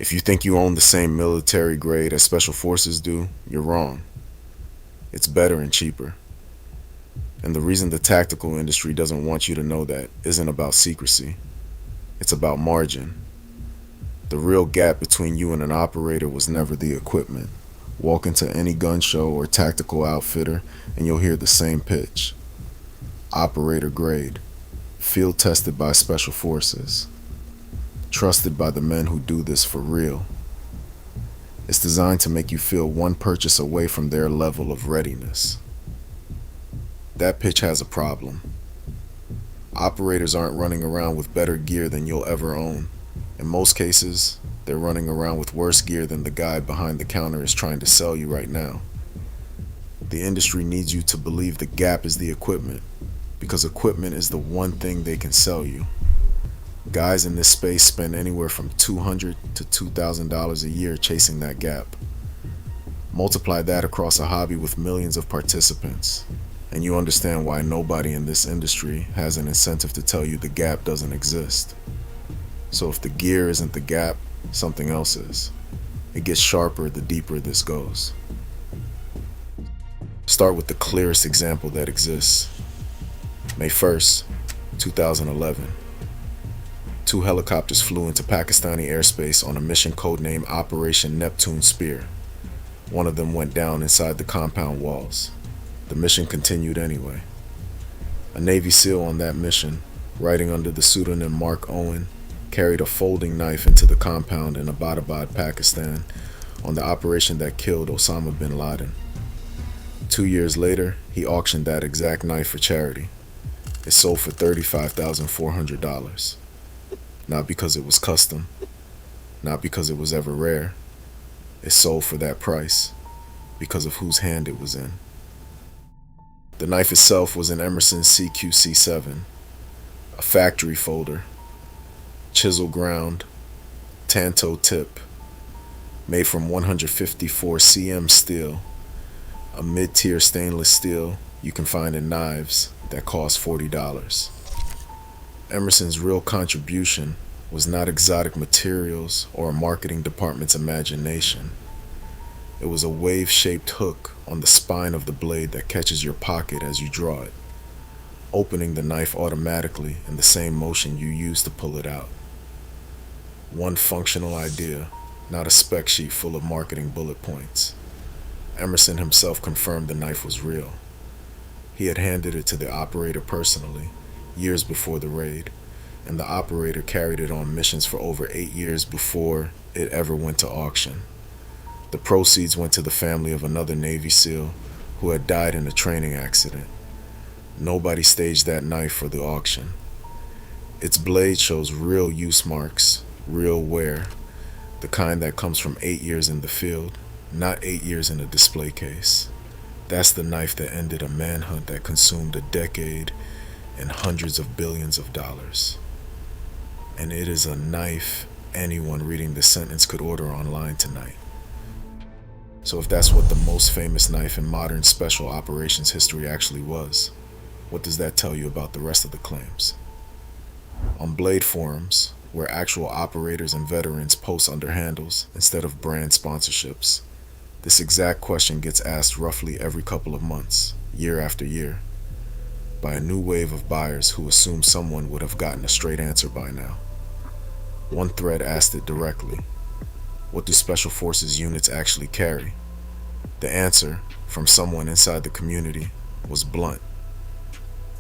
If you think you own the same military grade as special forces do, you're wrong. It's better and cheaper. And the reason the tactical industry doesn't want you to know that isn't about secrecy. It's about margin. The real gap between you and an operator was never the equipment. Walk into any gun show or tactical outfitter and you'll hear the same pitch. Operator grade. Field tested by special forces. Trusted by the men who do this for real. It's designed to make you feel one purchase away from their level of readiness. That pitch has a problem. Operators aren't running around with better gear than you'll ever own. In most cases, they're running around with worse gear than the guy behind the counter is trying to sell you right now. The industry needs you to believe the gap is the equipment, because equipment is the one thing they can sell you. Guys in this space spend anywhere from $200 to $2,000 a year chasing that gap. Multiply that across a hobby with millions of participants, and you understand why nobody in this industry has an incentive to tell you the gap doesn't exist. So if the gear isn't the gap, something else is. It gets sharper the deeper this goes. Start with the clearest example that exists. May 1st, 2011. Two helicopters flew into Pakistani airspace on a mission codenamed Operation Neptune Spear. One of them went down inside the compound walls. The mission continued anyway. A Navy SEAL on that mission, riding under the pseudonym Mark Owen, carried a folding knife into the compound in Abbottabad, Pakistan, on the operation that killed Osama bin Laden. 2 years later, he auctioned that exact knife for charity. It sold for $35,400. Not because it was custom, not because it was ever rare. It sold for that price because of whose hand it was in. The knife itself was an Emerson CQC-7, a factory folder, chisel ground, tanto tip, made from 154 cm steel, a mid-tier stainless steel you can find in knives that cost $40. Emerson's real contribution was not exotic materials or a marketing department's imagination. It was a wave-shaped hook on the spine of the blade that catches your pocket as you draw it, opening the knife automatically in the same motion you use to pull it out. One functional idea, not a spec sheet full of marketing bullet points. Emerson himself confirmed the knife was real. He had handed it to the operator personally, years before the raid, and the operator carried it on missions for over 8 years before it ever went to auction. The proceeds went to the family of another Navy SEAL who had died in a training accident. Nobody staged that knife for the auction. Its blade shows real use marks, real wear, the kind that comes from 8 years in the field, not 8 years in a display case. That's the knife that ended a manhunt that consumed a decade and hundreds of billions of dollars. And it is a knife anyone reading this sentence could order online tonight. So if that's what the most famous knife in modern special operations history actually was, what does that tell you about the rest of the claims? On BladeForums, where actual operators and veterans post under handles instead of brand sponsorships, this exact question gets asked roughly every couple of months, year after year, by a new wave of buyers who assume someone would have gotten a straight answer by now. One thread asked it directly: what do Special Forces units actually carry? The answer, from someone inside the community, was blunt.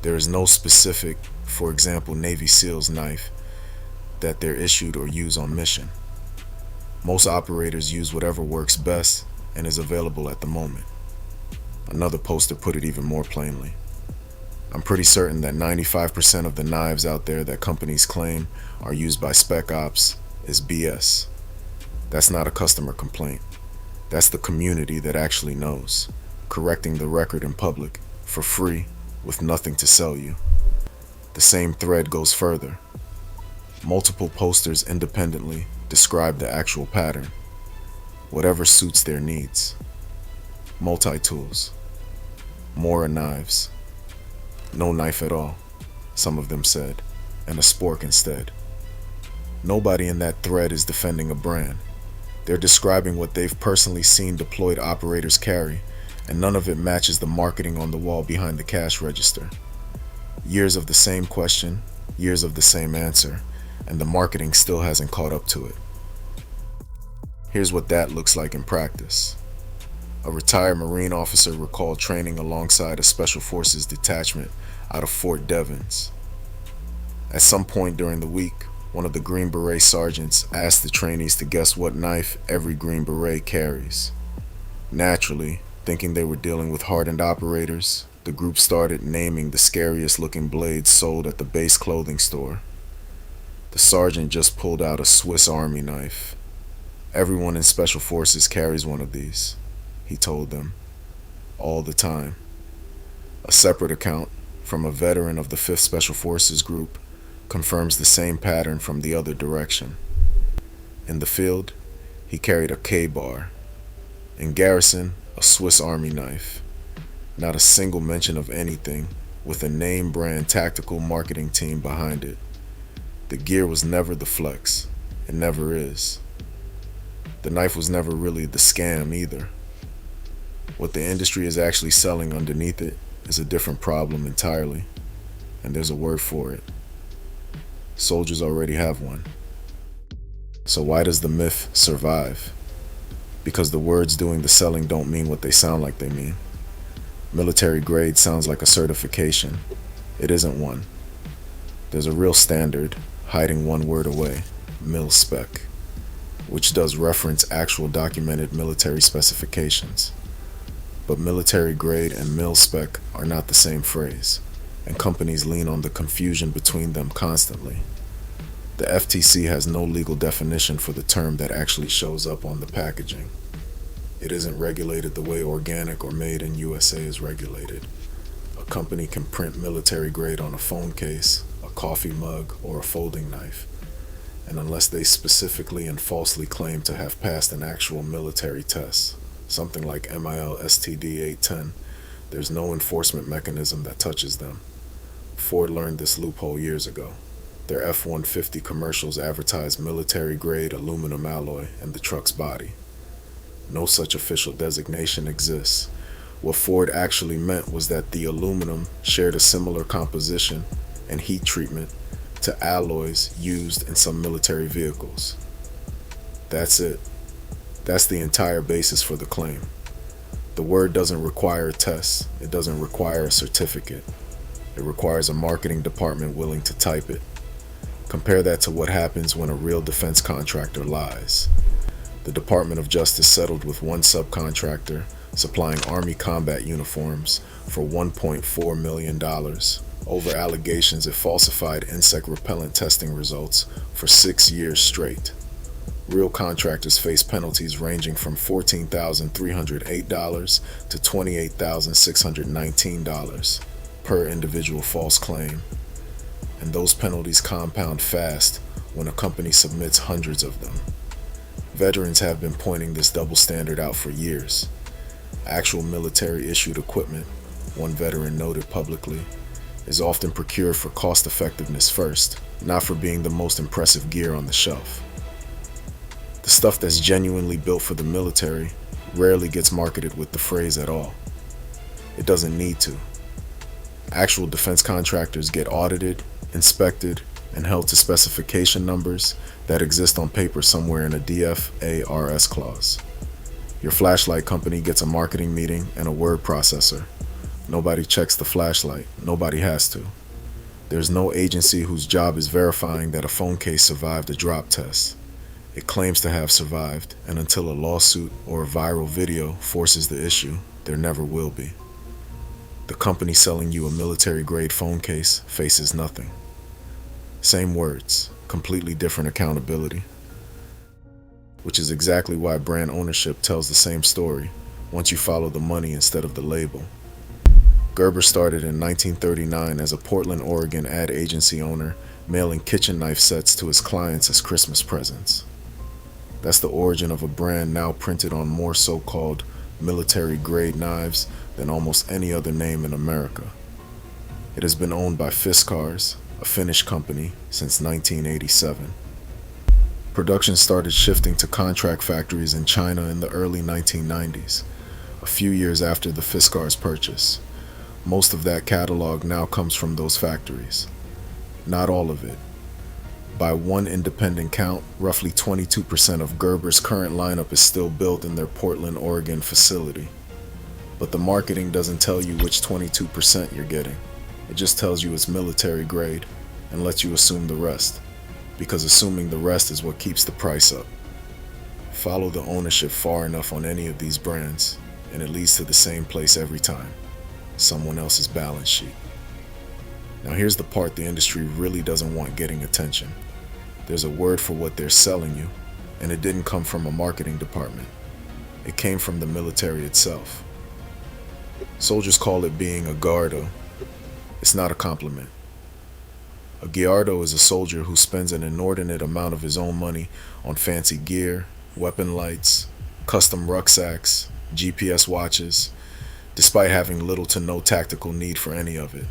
There is no specific, for example, Navy SEALs knife that they're issued or use on mission. Most operators use whatever works best and is available at the moment. Another poster put it even more plainly: I'm pretty certain that 95% of the knives out there that companies claim are used by spec ops is BS. That's not a customer complaint. That's the community that actually knows, correcting the record in public, for free, with nothing to sell you. The same thread goes further. Multiple posters independently describe the actual pattern, whatever suits their needs. Multi-tools, Mora knives, no knife at all, some of them said, and a spork instead. Nobody in that thread is defending a brand. They're describing what they've personally seen deployed operators carry, and none of it matches the marketing on the wall behind the cash register. Years of the same question, years of the same answer, and the marketing still hasn't caught up to it. Here's what that looks like in practice. A retired Marine officer recalled training alongside a Special Forces detachment out of Fort Devens. At some point during the week, one of the Green Beret sergeants asked the trainees to guess what knife every Green Beret carries. Naturally, thinking they were dealing with hardened operators, the group started naming the scariest looking blades sold at the base clothing store. The sergeant just pulled out a Swiss Army knife. Everyone in Special Forces carries one of these, he told them, all the time. A separate account from a veteran of the 5th Special Forces Group confirms the same pattern from the other direction. In the field, he carried a K-bar. In garrison, a Swiss Army knife. Not a single mention of anything, with a name brand tactical marketing team behind it. The gear was never the flex. It never is. The knife was never really the scam either. What the industry is actually selling underneath it is a different problem entirely, and there's a word for it. Soldiers already have one. So why does the myth survive? Because the words doing the selling don't mean what they sound like they mean. Military grade sounds like a certification. It isn't one. There's a real standard, hiding one word away, mil spec, which does reference actual documented military specifications. But military grade and mil spec are not the same phrase, and companies lean on the confusion between them constantly. The FTC has no legal definition for the term that actually shows up on the packaging. It isn't regulated the way organic or made in USA is regulated. A company can print military grade on a phone case, a coffee mug, or a folding knife, and unless they specifically and falsely claim to have passed an actual military test, something like MIL STD 810, there's no enforcement mechanism that touches them. Ford learned this loophole years ago. Their F-150 commercials advertise military-grade aluminum alloy in the truck's body. No such official designation exists. What Ford actually meant was that the aluminum shared a similar composition and heat treatment to alloys used in some military vehicles. That's it. That's the entire basis for the claim. The word doesn't require a test. It doesn't require a certificate. It requires a marketing department willing to type it. Compare that to what happens when a real defense contractor lies. The Department of Justice settled with one subcontractor supplying Army combat uniforms for $1.4 million over allegations it falsified insect repellent testing results for 6 years straight. Real contractors face penalties ranging from $14,308 to $28,619 per individual false claim. And those penalties compound fast when a company submits hundreds of them. Veterans have been pointing this double standard out for years. Actual military-issued equipment, one veteran noted publicly, is often procured for cost effectiveness first, not for being the most impressive gear on the shelf. The stuff that's genuinely built for the military rarely gets marketed with the phrase at all. It doesn't need to. Actual defense contractors get audited, inspected, and held to specification numbers that exist on paper somewhere in a DFARS clause. Your flashlight company gets a marketing meeting and a word processor. Nobody checks the flashlight. Nobody has to. There's no agency whose job is verifying that a phone case survived a drop test. It claims to have survived, and until a lawsuit or a viral video forces the issue, there never will be. The company selling you a military-grade phone case faces nothing. Same words, completely different accountability. Which is exactly why brand ownership tells the same story once you follow the money instead of the label. Gerber started in 1939 as a Portland, Oregon ad agency owner, mailing kitchen knife sets to his clients as Christmas presents. That's the origin of a brand now printed on more so-called military-grade knives than almost any other name in America. It has been owned by Fiskars, a Finnish company, since 1987. Production started shifting to contract factories in China in the early 1990s, a few years after the Fiskars purchase. Most of that catalog now comes from those factories. Not all of it. By one independent count, roughly 22% of Gerber's current lineup is still built in their Portland, Oregon facility. But the marketing doesn't tell you which 22% you're getting. It just tells you it's military grade and lets you assume the rest, because assuming the rest is what keeps the price up. Follow the ownership far enough on any of these brands, and it leads to the same place every time: someone else's balance sheet. Now here's the part the industry really doesn't want getting attention. There's a word for what they're selling you, and it didn't come from a marketing department. It came from the military itself. Soldiers call it being a guardo. It's not a compliment. A guardo is a soldier who spends an inordinate amount of his own money on fancy gear, weapon lights, custom rucksacks, GPS watches, despite having little to no tactical need for any of it.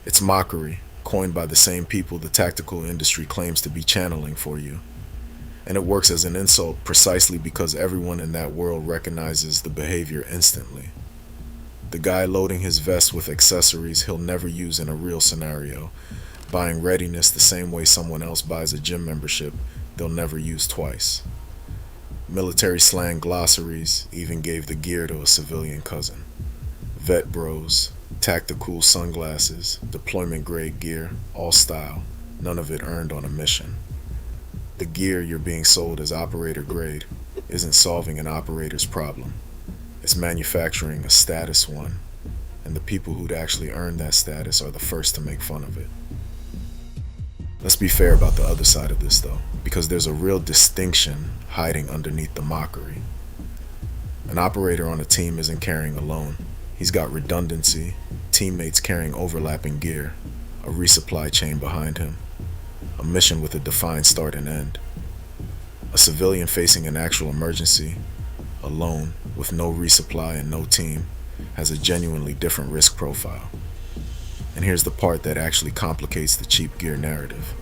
It's mockery, coined by the same people the tactical industry claims to be channeling for you. And it works as an insult precisely because everyone in that world recognizes the behavior instantly. The guy loading his vest with accessories he'll never use in a real scenario, buying readiness the same way someone else buys a gym membership they'll never use twice. Military slang glossaries even gave the gear to a civilian cousin. Vet bros, tactical sunglasses, deployment grade gear, all style, none of it earned on a mission. The gear you're being sold as operator grade isn't solving an operator's problem. It's manufacturing a status one, and the people who'd actually earn that status are the first to make fun of it. Let's be fair about the other side of this though, because there's a real distinction hiding underneath the mockery. An operator on a team isn't carrying alone. He's got redundancy, teammates carrying overlapping gear, a resupply chain behind him, a mission with a defined start and end. A civilian facing an actual emergency, alone, with no resupply and no team, has a genuinely different risk profile. And here's the part that actually complicates the cheap gear narrative.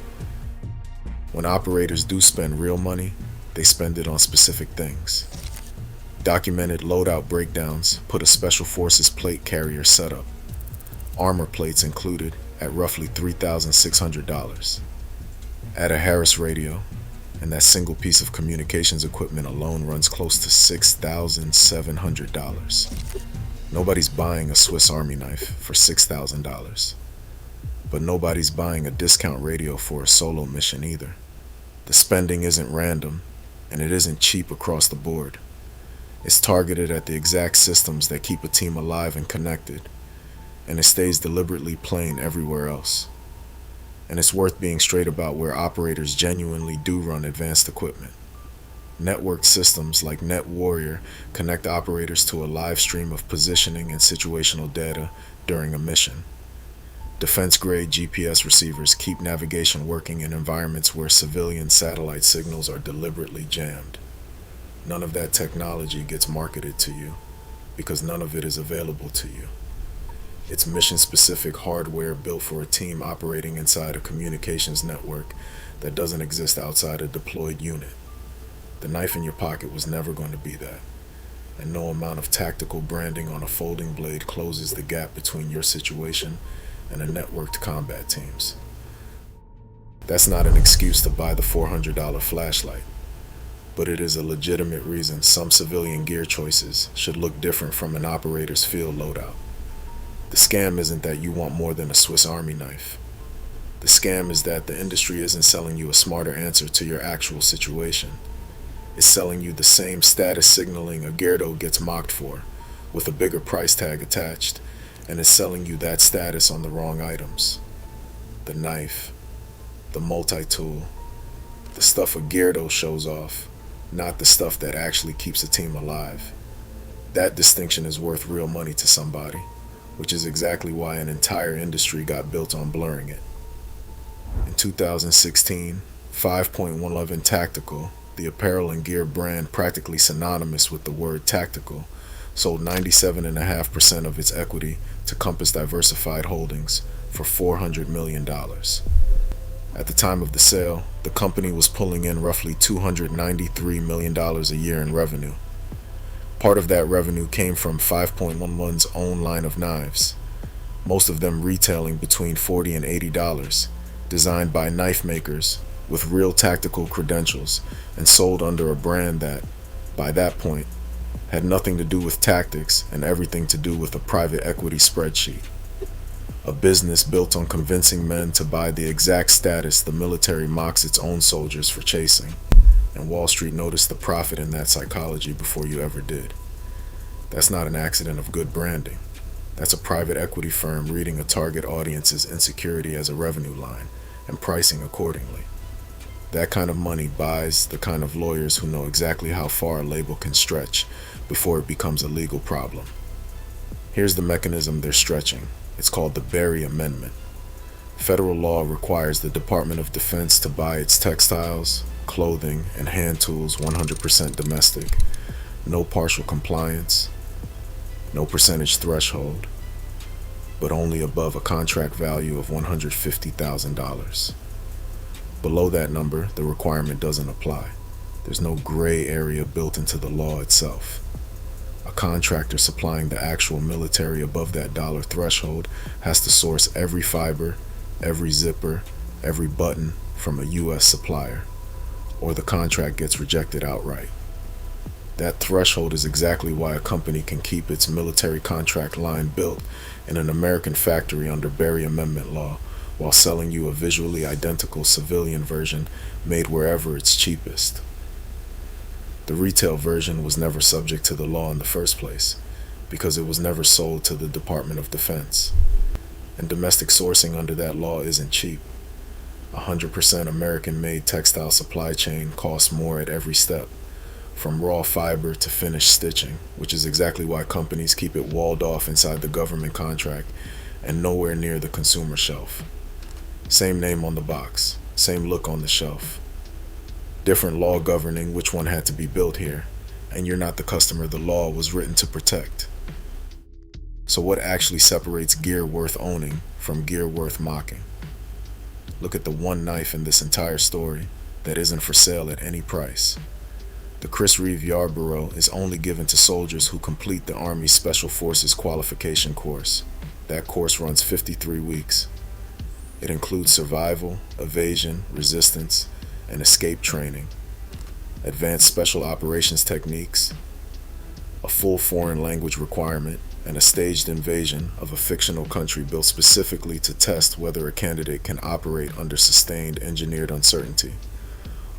When operators do spend real money, they spend it on specific things. Documented loadout breakdowns put a Special Forces plate carrier setup, armor plates included, at roughly $3,600. Add a Harris radio, and that single piece of communications equipment alone runs close to $6,700. Nobody's buying a Swiss Army knife for $6,000. But nobody's buying a discount radio for a solo mission either. The spending isn't random, and it isn't cheap across the board. It's targeted at the exact systems that keep a team alive and connected, and it stays deliberately plain everywhere else. And it's worth being straight about where operators genuinely do run advanced equipment. Networked systems like Net Warrior connect operators to a live stream of positioning and situational data during a mission. Defense-grade GPS receivers keep navigation working in environments where civilian satellite signals are deliberately jammed. None of that technology gets marketed to you because none of it is available to you. It's mission-specific hardware built for a team operating inside a communications network that doesn't exist outside a deployed unit. The knife in your pocket was never going to be that, and no amount of tactical branding on a folding blade closes the gap between your situation and a networked combat team's. That's not an excuse to buy the $400 flashlight, but it is a legitimate reason some civilian gear choices should look different from an operator's field loadout. The scam isn't that you want more than a Swiss Army knife. The scam is that the industry isn't selling you a smarter answer to your actual situation. It's selling you the same status signaling a Gerdo gets mocked for, with a bigger price tag attached, and it's selling you that status on the wrong items. The knife, the multi-tool, the stuff a Gerdo shows off, not the stuff that actually keeps a team alive. That distinction is worth real money to somebody, which is exactly why an entire industry got built on blurring it. In 2016, 5.11 Tactical, the apparel and gear brand practically synonymous with the word tactical, sold 97.5% of its equity to Compass Diversified Holdings for $400 million. At the time of the sale, The company was pulling in roughly $293 million a year in revenue. Part of that revenue came from 5.11's own line of knives, most of them retailing between $40 and $80, designed by knife makers with real tactical credentials and sold under a brand that, by that point, had nothing to do with tactics and everything to do with a private equity spreadsheet. A business built on convincing men to buy the exact status the military mocks its own soldiers for chasing, and Wall Street noticed the profit in that psychology before you ever did. That's not an accident of good branding. That's a private equity firm reading a target audience's insecurity as a revenue line and pricing accordingly. That kind of money buys the kind of lawyers who know exactly how far a label can stretch before it becomes a legal problem. Here's the mechanism they're stretching. It's called the Berry Amendment. Federal law requires the Department of Defense to buy its textiles, clothing, and hand tools 100% domestic, no partial compliance, no percentage threshold, but only above a contract value of $150,000. Below that number, the requirement doesn't apply. There's no gray area built into the law itself. A contractor supplying the actual military above that dollar threshold has to source every fiber, every zipper, every button from a U.S. supplier, or the contract gets rejected outright. That threshold is exactly why a company can keep its military contract line built in an American factory under Berry Amendment law while selling you a visually identical civilian version made wherever it's cheapest. The retail version was never subject to the law in the first place because it was never sold to the Department of Defense. And domestic sourcing under that law isn't cheap. 100% American-made textile supply chain costs more at every step, from raw fiber to finished stitching, which is exactly why companies keep it walled off inside the government contract and nowhere near the consumer shelf. Same name on the box, same look on the shelf. Different law governing which one had to be built here, and you're not the customer the law was written to protect. So what actually separates gear worth owning from gear worth mocking? Look at the one knife in this entire story that isn't for sale at any price. The Chris Reeve Yarborough is only given to soldiers who complete the Army Special Forces qualification course. That course runs 53 weeks. It includes survival, evasion, resistance, and escape training, advanced special operations techniques, a full foreign language requirement, and a staged invasion of a fictional country built specifically to test whether a candidate can operate under sustained engineered uncertainty.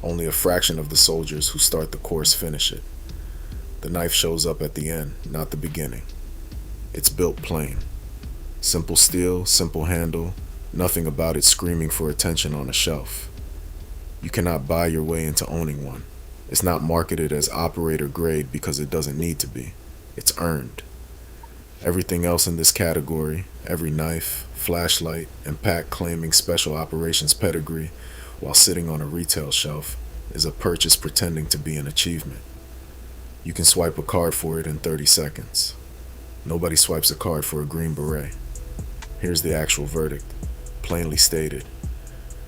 Only a fraction of the soldiers who start the course finish it. The knife shows up at the end, not the beginning. It's built plain. Simple steel, simple handle, nothing about it screaming for attention on a shelf. You cannot buy your way into owning one. It's not marketed as operator grade because it doesn't need to be. It's earned. Everything else in this category, every knife, flashlight, and pack claiming special operations pedigree while sitting on a retail shelf, is a purchase pretending to be an achievement. You can swipe a card for it in 30 seconds. Nobody swipes a card for a Green Beret. Here's the actual verdict, plainly stated.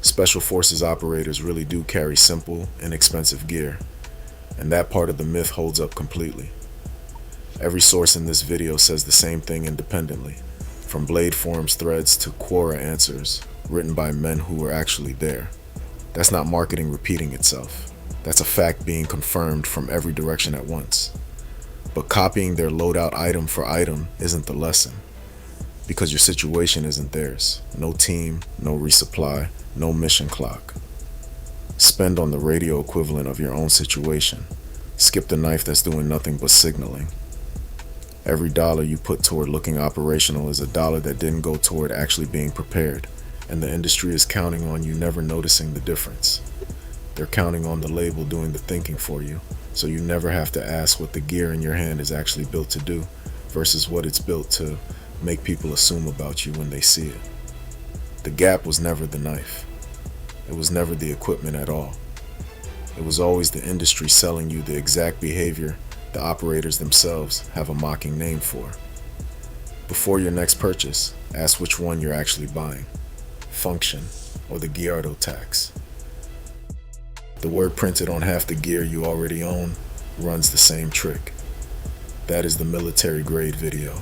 Special Forces operators really do carry simple, inexpensive gear, and that part of the myth holds up completely. Every source in this video says the same thing independently, from BladeForums threads to Quora answers, written by men who were actually there. That's not marketing repeating itself. That's a fact being confirmed from every direction at once. But copying their loadout item for item isn't the lesson, because your situation isn't theirs. No team, no resupply, no mission clock. Spend on the radio equivalent of your own situation. Skip the knife that's doing nothing but signaling. Every dollar you put toward looking operational is a dollar that didn't go toward actually being prepared, and the industry is counting on you never noticing the difference. They're counting on the label doing the thinking for you, so you never have to ask what the gear in your hand is actually built to do versus what it's built to make people assume about you when they see it. The gap was never the knife. It was never the equipment at all. It was always the industry selling you the exact behavior the operators themselves have a mocking name for. Before your next purchase, ask which one you're actually buying, function or the Guiardo tax. The word printed on half the gear you already own runs the same trick. That is the military grade video.